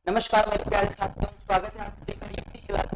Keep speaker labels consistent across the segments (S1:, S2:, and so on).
S1: नमस्कार मेरे प्यारे साथियों, स्वागत है आप सभी का यूपी क्लास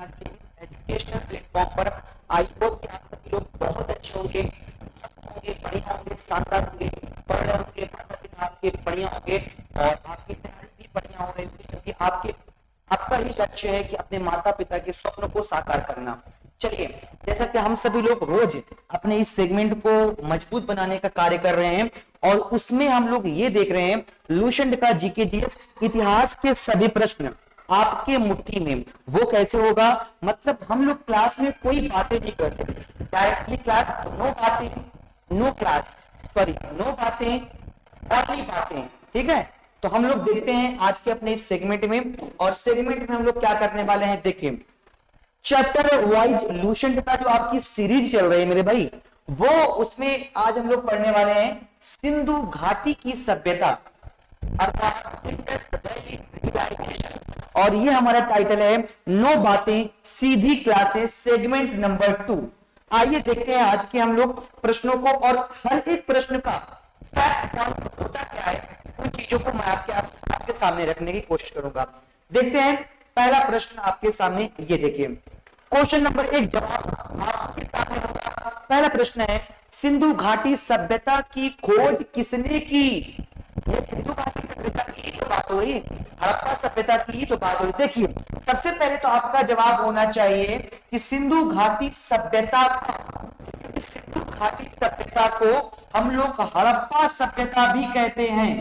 S1: आज के इस एजुकेशनल प्लेटफॉर्म पर। आई होप कि आप सभी लोग बहुत अच्छे होंगे, मस्त होंगे, बढ़िया होंगे, शानदार होंगे, पढ़ रहे होंगे, माता पिता आपके बढ़िया होंगे और आपकी तैयारी भी बढ़िया हो रही होगी, क्योंकि आपका ही लक्ष्य है कि अपने माता पिता के स्वप्न को साकार करना। चलिए, जैसा कि हम सभी लोग रोज अपने इस सेगमेंट को मजबूत बनाने का कार्य कर रहे हैं और उसमें हम लोग ये देख रहे हैं लुसेंट का जीके जीएस इतिहास के सभी प्रश्न आपके मुट्ठी में। वो कैसे होगा, मतलब हम लोग क्लास में कोई बातें नहीं करते, डायरेक्टली क्लास, नो बातें, नो क्लास, सॉरी नो बातें, ओनली बातें। ठीक है, तो हम लोग देखते हैं आज के अपने इस सेगमेंट में, और सेगमेंट में हम लोग क्या करने वाले हैं देखिए। चैप्टर वाइज लुसेंट का जो आपकी सीरीज चल रही है मेरे भाई, वो उसमें आज हम लोग पढ़ने वाले हैं सिंधु घाटी की सभ्यता, अर्थात इंडस वैली सिविलाइजेशन। और ये हमारा टाइटल है नो बातें सीधी क्लासेस सेगमेंट नंबर 2। आइए देखते हैं आज के हम लोग प्रश्नों को, और हर एक प्रश्न का फैक्ट होता क्या है, उन चीजों को मैं आपके सामने रखने की कोशिश करूंगा। देखते हैं पहला प्रश्न आपके सामने, ये देखिए क्वेश्चन नंबर 1 जवाब आपके सामने होगा। पहला प्रश्न है सिंधु घाटी सभ्यता की खोज किसने की। ये सिंधु घाटी सभ्यता की तो बात हो रही, हड़प्पा सभ्यता की तो बात हो रही। देखिए सबसे पहले तो आपका जवाब होना चाहिए कि सिंधु घाटी सभ्यता, सिंधु घाटी सभ्यता को हम लोग हड़प्पा सभ्यता भी कहते हैं।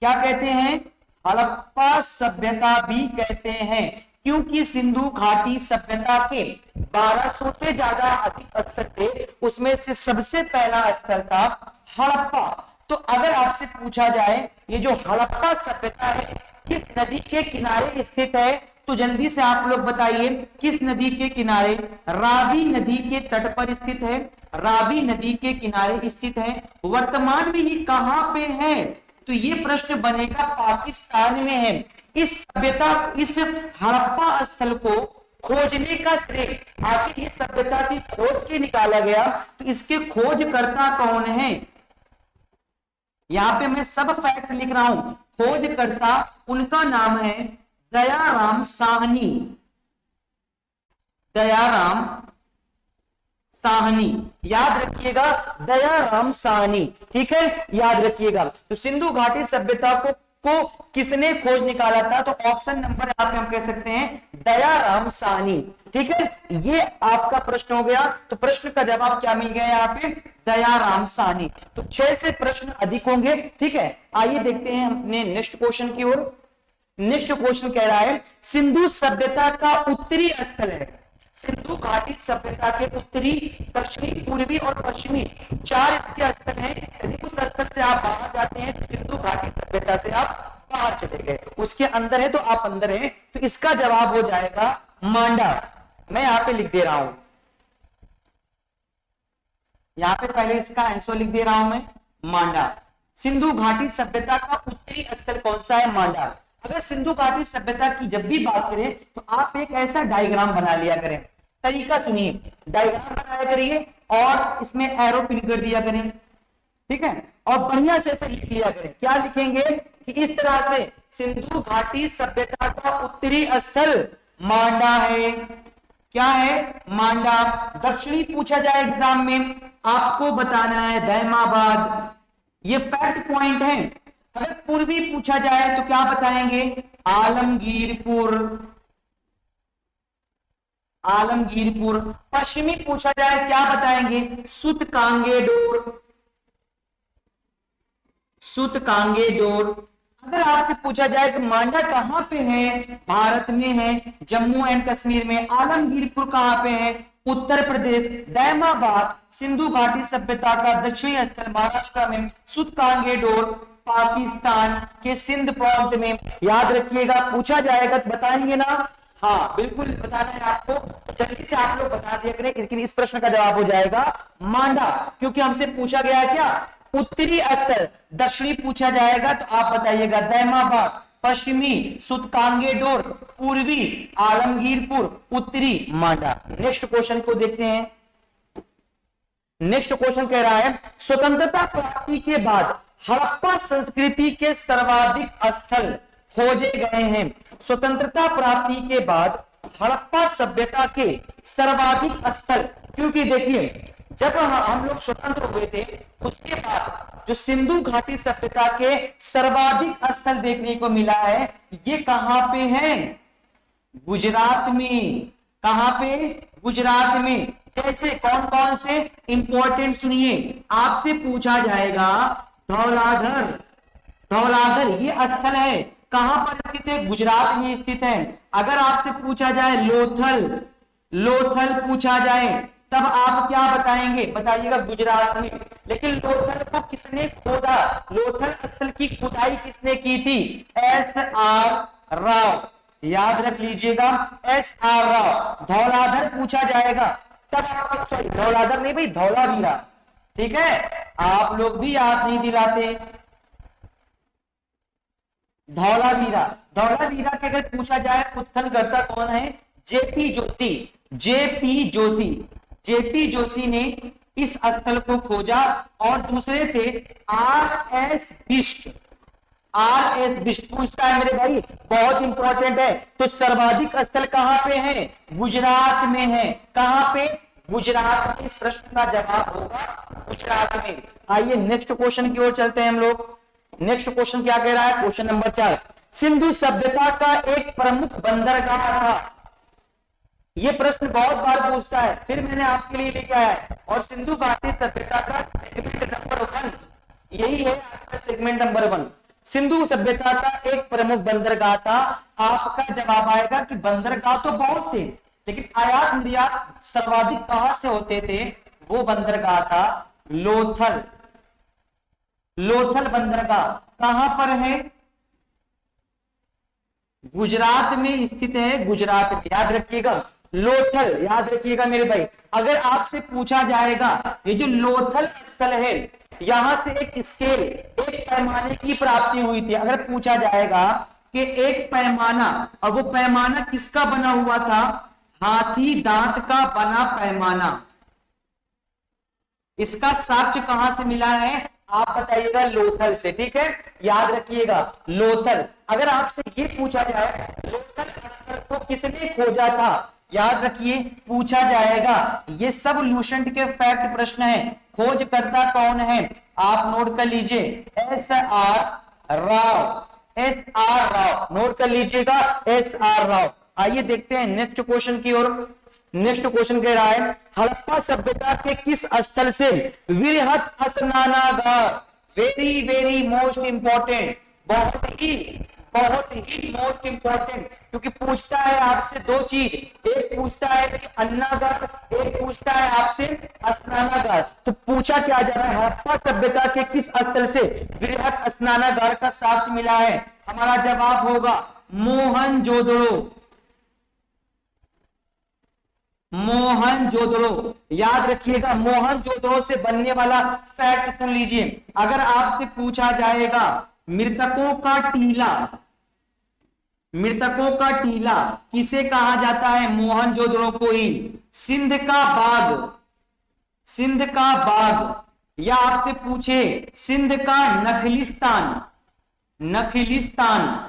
S1: क्या कहते हैं? हड़प्पा सभ्यता भी कहते हैं, क्योंकि सिंधु घाटी सभ्यता के 1200 से ज्यादा अधिक स्थल थे, उसमें से सबसे पहला स्थल था हड़प्पा। तो अगर आपसे पूछा जाए ये जो हड़प्पा सभ्यता है किस नदी के किनारे स्थित है, तो जल्दी से आप लोग बताइए किस नदी के किनारे? रावी नदी के तट पर स्थित है, रावी नदी के किनारे स्थित है। वर्तमान में ये कहां पे है? तो ये प्रश्न बनेगा पाकिस्तान में है। इस सभ्यता, इस हड़प्पा स्थल को खोजने का श्रेय आखिर इस सभ्यता की खोज के निकाला गया, तो इसके खोजकर्ता कौन है? यहां पे मैं सब फैक्ट लिख रहा हूं। खोजकर्ता उनका नाम है दयाराम साहनी, दयाराम साहनी, याद रखिएगा, दयाराम साहनी। ठीक है, याद रखिएगा। तो सिंधु घाटी सभ्यता को किसने खोज निकाला था? तो ऑप्शन नंबर यहाँ पे हम कह सकते हैं दयाराम साहनी। ठीक है, ये आपका प्रश्न हो गया। तो प्रश्न का जवाब क्या मिल गया यहाँ पे? दयाराम साहनी। तो 6 से प्रश्न अधिक होंगे। ठीक है, आइए देखते हैं अपने नेक्स्ट क्वेश्चन की ओर। नेक्स्ट क्वेश्चन कह रहा है सिंधु सभ्यता का उत्तरी स्थल है। सिंधु घाटी सभ्यता के उत्तरी, दक्षिणी, पूर्वी और पश्चिमी 4 इसके स्थल हैं। यदि उस स्थल से आप बाहर जाते हैं तो सिंधु घाटी सभ्यता से आप बाहर चले गए, उसके अंदर है तो आप अंदर हैं, तो इसका जवाब हो जाएगा मांडा। मैं यहां पे लिख दे रहा हूं, यहां पे पहले इसका आंसर लिख दे रहा हूं मैं, मांडा। सिंधु घाटी सभ्यता का उत्तरी स्थल कौन सा है? मांडा। अगर सिंधु घाटी सभ्यता की जब भी बात करें तो आप एक ऐसा डायग्राम बना लिया करें। तरीका सुनिए, डायग्राम बनाया करिए और इसमें एरो पिन कर दिया करें। ठीक है, और बढ़िया से ऐसे लिख लिया करें। क्या लिखेंगे कि इस तरह से सिंधु घाटी सभ्यता का उत्तरी स्थल मांडा है। क्या है? मांडा। दक्षिणी पूछा जाए एग्जाम में, आपको बताना है दैमाबाद, ये फैक्ट पॉइंट है। अगर पूर्वी पूछा जाए तो क्या बताएंगे? आलमगीरपुर, आलमगीरपुर। पश्चिमी पूछा जाए क्या बताएंगे? सुतकांगेडोर, सुतकांगेडोर। अगर आपसे पूछा जाए कि मांडा कहां पे है? भारत में है, जम्मू एंड कश्मीर में। आलमगीरपुर कहां पे है? उत्तर प्रदेश। दैमाबाद सिंधु घाटी सभ्यता का दक्षिणी स्थल महाराष्ट्र में। सुतकांगेडोर पाकिस्तान के सिंध प्रांत में। याद रखिएगा, पूछा जाएगा तो बताएंगे ना? हाँ बिल्कुल बताना है आपको, जल्दी से आप लोग बता दिया करें। लेकिन इस प्रश्न का जवाब हो जाएगा मांडा, क्योंकि हमसे पूछा गया क्या? उत्तरी स्थल। दक्षिणी पूछा जाएगा तो आप बताइएगा दैमाबाद, पश्चिमी सुतकांगेडोर, पूर्वी आलमगीरपुर, उत्तरी मांडा। नेक्स्ट क्वेश्चन को देखते हैं। नेक्स्ट क्वेश्चन कह रहा है स्वतंत्रता प्राप्ति के बाद हड़प्पा संस्कृति के सर्वाधिक स्थल खोजे गए हैं। स्वतंत्रता प्राप्ति के बाद हड़प्पा सभ्यता के सर्वाधिक स्थल, क्योंकि देखिए जब हम लोग स्वतंत्र हुए थे उसके बाद जो सिंधु घाटी सभ्यता के सर्वाधिक स्थल देखने को मिला है, ये कहां पे है? गुजरात में। कहां पे? गुजरात में। जैसे कौन कौन से इंपॉर्टेंट सुनिए, आपसे पूछा जाएगा धौलाधर। धौलाधर ये स्थल है, कहां पर स्थित है? गुजरात में स्थित है। अगर आपसे पूछा जाए लोथल, लोथल पूछा जाए तब आप क्या बताएंगे? बताइएगा गुजरात में। लेकिन लोथल को किसने खोदा? लोथल स्थल की खुदाई किसने की थी? S.R. राव। याद रख लीजिएगा, S.R. राव। धौलाधर पूछा जाएगा तब आप, सॉरी धौलाधर नहीं भाई, धौलावीरा। ठीक है, आप लोग भी याद नहीं दिलाते। धौलावीरा, धौलावीरा के अगर पूछा जाए उत्खननकर्ता कौन है? JP Joshi. JP Joshi, JP Joshi ने इस स्थल को खोजा। और दूसरे थे R.S. बिष्ट। R.S. बिष्ट पूछता है मेरे भाई, बहुत इंपॉर्टेंट है। तो सर्वाधिक स्थल कहां पे है? गुजरात में है। कहां पे? गुजरात में। इस प्रश्न का जवाब होगा गुजरात में। आइए नेक्स्ट क्वेश्चन की ओर चलते हैं हम लोग। नेक्स्ट क्वेश्चन क्या कह रहा है? क्वेश्चन नंबर 4, सिंधु सभ्यता का एक प्रमुख बंदरगाह था। ये प्रश्न बहुत बार पूछता है, फिर मैंने आपके लिए लेके आया है। और सिंधु घाटी सभ्यता का सेगमेंट नंबर 1 यही है आपका सेगमेंट नंबर 1। सिंधु सभ्यता का एक प्रमुख बंदरगाह था। आपका जवाब आएगा कि बंदरगाह तो बहुत थे, लेकिन आयात निर्यात सर्वाधिक कहां से होते थे? वो बंदरगाह था लोथल। लोथल बंदरगाह कहां पर है? गुजरात में स्थित है। गुजरात में, याद रखिएगा लोथल, याद रखिएगा मेरे भाई। अगर आपसे पूछा जाएगा ये जो लोथल स्थल है, यहां से एक स्केल, एक पैमाने की प्राप्ति हुई थी। अगर पूछा जाएगा कि एक पैमाना, और वो पैमाना किसका बना हुआ था? हाथी दांत का बना पैमाना। इसका साक्ष्य कहां से मिला है? आप बताइएगा लोथल से। ठीक है, याद रखिएगा लोथल। अगर आपसे ये पूछा जाए लोथल स्थल को किसने खोजा था, याद रखिए पूछा जाएगा। ये सब लूसेंट के फैक्ट प्रश्न है। खोजकर्ता कौन है? आप नोट कर लीजिए, S.R. Rao. S.R. Rao note कर लीजिएगा, S.R. राव। आइए देखते हैं नेक्स्ट क्वेश्चन की ओर। नेक्स्ट क्वेश्चन कह रहा है, हड़प्पा सभ्यता के किस स्थल से वृहत स्नानागार? वेरी वेरी मोस्ट इंपॉर्टेंट, बहुत ही मोस्ट इंपॉर्टेंट, क्योंकि पूछता है आपसे दो चीज। एक पूछता है कि अन्नागार, एक पूछता है आपसे स्नानागार। तो पूछा क्या जा रहा है? हड़प्पा सभ्यता के किस स्थल से वृहत स्नानागार का साक्ष्य मिला है? हमारा जवाब होगा मोहनजोदड़ो। मोहनजोदड़ो, याद रखिएगा। मोहनजोदड़ो से बनने वाला फैक्ट सुन लीजिए। अगर आपसे पूछा जाएगा मृतकों का टीला, मृतकों का टीला किसे कहा जाता है? मोहनजोदड़ो को ही। सिंध का बाग, सिंध का बाग, या आपसे पूछे सिंध का नखलिस्तान, नखलिस्तान,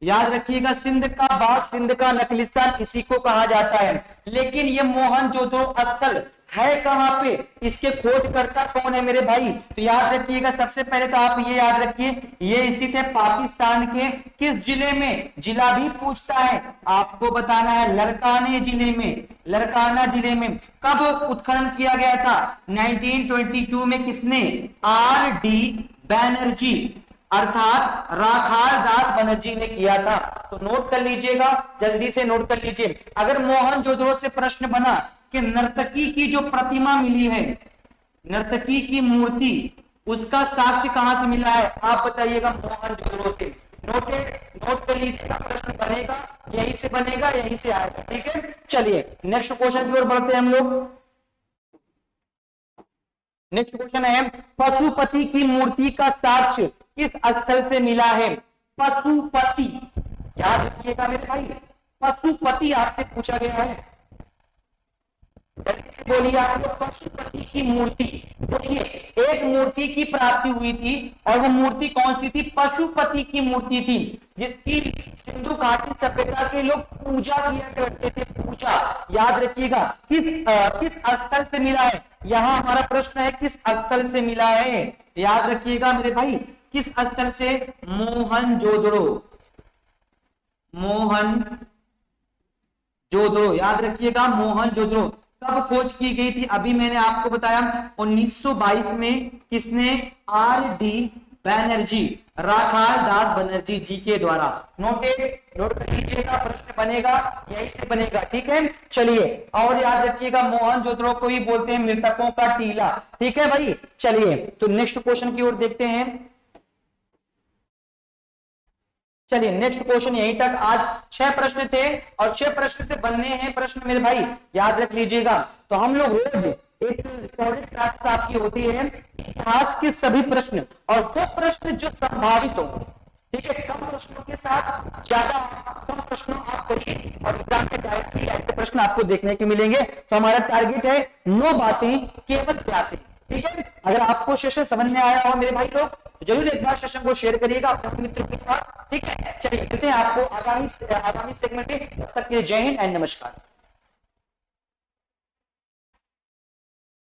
S1: याद रखिएगा सिंध का बाग, सिंध का नखलिस्तान इसी को कहा जाता है। लेकिन ये मोहनजोदड़ो स्थल है कहां पे? इसके खोजकर्ता कौन है मेरे भाई? तो याद रखिएगा, सबसे पहले तो आप ये याद रखिए, ये स्थित है पाकिस्तान के किस जिले में? जिला भी पूछता है, आपको बताना है लड़काने जिले में। लड़काना जिले में कब उत्खनन किया गया था? 1922 में। किसने? R.D. बैनर्जी अर्थात राखाल दास बनर्जी ने किया था। तो नोट कर लीजिएगा, जल्दी से नोट कर लीजिए। अगर मोहनजोदड़ो से प्रश्न बना कि नर्तकी की जो प्रतिमा मिली है, नर्तकी की मूर्ति, उसका साक्ष्य कहां से मिला है? आप बताइएगा मोहनजोदड़ो से। नोट कर लीजिएगा, प्रश्न बनेगा यहीं से, बनेगा यहीं से आएगा। ठीक है, चलिए नेक्स्ट क्वेश्चन की ओर बढ़ते हैं हम लोग। नेक्स्ट क्वेश्चन है, पशुपति की मूर्ति का साक्ष्य किस स्थल से मिला है? पशुपति, याद रखिएगा मेरे भाई, पशुपति आपसे पूछा गया है। जल्दी से बोलिए आप लोग। पशुपति की मूर्ति, देखिए एक मूर्ति की प्राप्ति हुई थी और वो मूर्ति कौन सी थी? पशुपति की मूर्ति थी, जिसकी सिंधु घाटी सभ्यता के लोग पूजा किया करते थे। पूजा याद रखिएगा। किस स्थल से मिला है? यहां हमारा प्रश्न है किस स्थल से मिला है, याद रखिएगा मेरे भाई। किस स्थल से? मोहनजोदड़ो, मोहनजोदड़ो, याद रखिएगा मोहनजोदड़ो। कब खोज की गई थी? अभी मैंने आपको बताया 1922 में। किसने? आर डी बैनर्जी, राखाल दास बनर्जी जी के द्वारा। नोट कर लीजिएगा, प्रश्न बनेगा यही से बनेगा, ठीक है। चलिए और याद रखिएगा मोहनजोदड़ो को ही बोलते हैं मृतकों का टीला, ठीक है भाई। चलिए तो नेक्स्ट क्वेश्चन की ओर देखते हैं। चलिए नेक्स्ट क्वेश्चन, यहीं तक आज 6 प्रश्न थे और 6 प्रश्न से बनने हैं प्रश्न मेरे भाई, याद रख लीजिएगा। तो हम लोग रोज एक रिकॉर्डेड क्लास आपकी होती है इतिहास के सभी प्रश्न, और वो प्रश्न जो संभावित हो, ठीक है, कम प्रश्नों के साथ ज्यादा कम प्रश्नों आप करिए और एग्जाम में डायरेक्टली ऐसे प्रश्न आपको देखने के मिलेंगे। तो हमारा टारगेट है 9 बातें केवल 82, ठीक है। अगर आपको सेशन समझ में आया हो मेरे भाई लोग, तो जरूर एक बार सेशन को शेयर करिएगा अपने मित्रों के पास, ठीक है। चलिए मिलते हैं आपको आगामी सेगमेंट में, तब तक के लिए जय हिंद एंड नमस्कार।